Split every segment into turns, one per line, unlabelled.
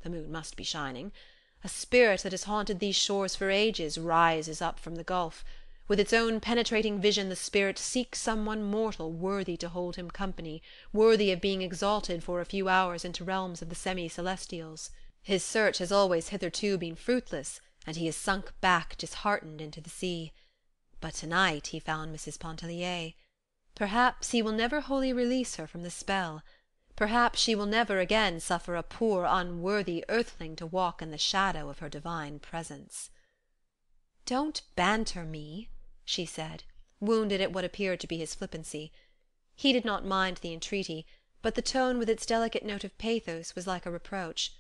The moon must be shining. A spirit that has haunted these shores for ages rises up from the gulf. With its own penetrating vision the spirit seeks some one mortal worthy to hold him company, worthy of being exalted for a few hours into realms of the semi-celestials. His search has always hitherto been fruitless, and he has sunk back disheartened into the sea. But tonight he found Mrs. Pontellier. Perhaps he will never wholly release her from the spell. Perhaps she will never again suffer a poor unworthy earthling to walk in the shadow of her divine presence. "Don't banter me," she said, wounded at what appeared to be his flippancy. He did not mind the entreaty, but the tone with its delicate note of pathos was like a reproach.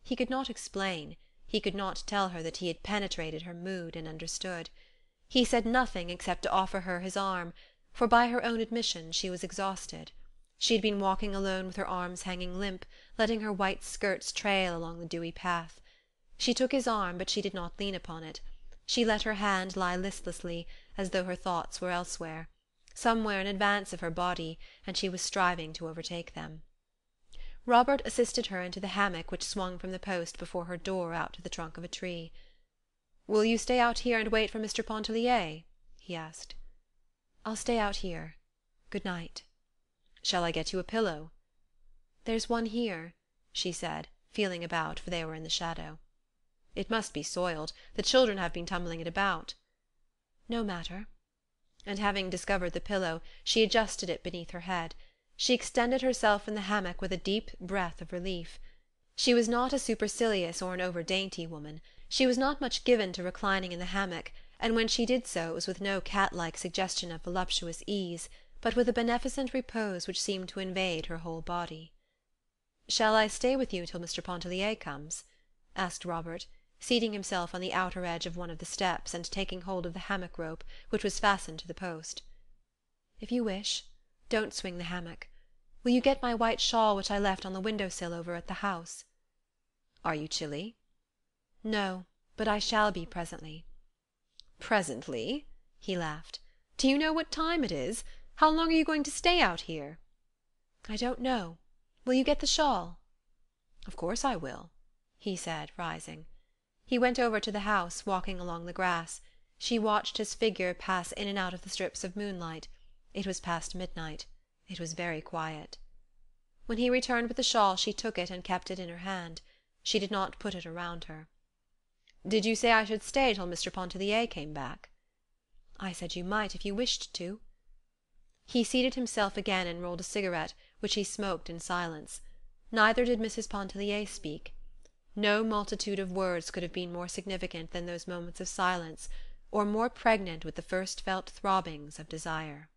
He could not explain, he could not tell her that he had penetrated her mood and understood. He said nothing except to offer her his arm, for by her own admission she was exhausted. She had been walking alone with her arms hanging limp, letting her white skirts trail along the dewy path. She took his arm, but she did not lean upon it. She let her hand lie listlessly, as though her thoughts were elsewhere, somewhere in advance of her body, and she was striving to overtake them. Robert assisted her into the hammock which swung from the post before her door out to the trunk of a tree. "Will you stay out here and wait for Mr. Pontellier?" he asked. "I'll stay out here. Good night." "Shall I get you a pillow?" "There's one here," she said, feeling about, for they were in the shadow. "It must be soiled. The children have been tumbling it about." "No matter." And having discovered the pillow, she adjusted it beneath her head. She extended herself in the hammock with a deep breath of relief. She was not a supercilious or an over-dainty woman. She was not much given to reclining in the hammock, and when she did so it was with no cat-like suggestion of voluptuous ease, but with a beneficent repose which seemed to invade her whole body. "Shall I stay with you till Mr. Pontellier comes?" asked Robert, seating himself on the outer edge of one of the steps and taking hold of the hammock rope, which was fastened to the post. "If you wish. Don't swing the hammock. Will you get my white shawl which I left on the window-sill over at the house?" "Are you chilly?" "No, but I shall be presently." "Presently?" he laughed. "Do you know what time it is? How long are you going to stay out here?" "I don't know. Will you get the shawl?" "Of course I will," he said, rising. He went over to the house, walking along the grass. She watched his figure pass in and out of the strips of moonlight. It was past midnight. It was very quiet. When he returned with the shawl she took it and kept it in her hand. She did not put it around her. "Did you say I should stay till Mr. Pontellier came back?" "I said you might if you wished to." He seated himself again and rolled a cigarette, which he smoked in silence. Neither did Mrs. Pontellier speak. No multitude of words could have been more significant than those moments of silence, or more pregnant with the first felt throbbings of desire.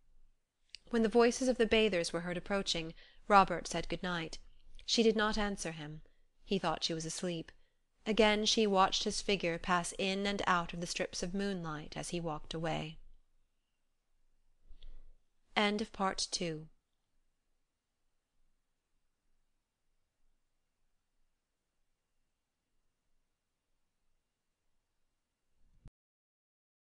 When the voices of the bathers were heard approaching, Robert said good night. She did not answer him. He thought she was asleep. Again she watched his figure pass in and out of the strips of moonlight as he walked away. End of Part 2.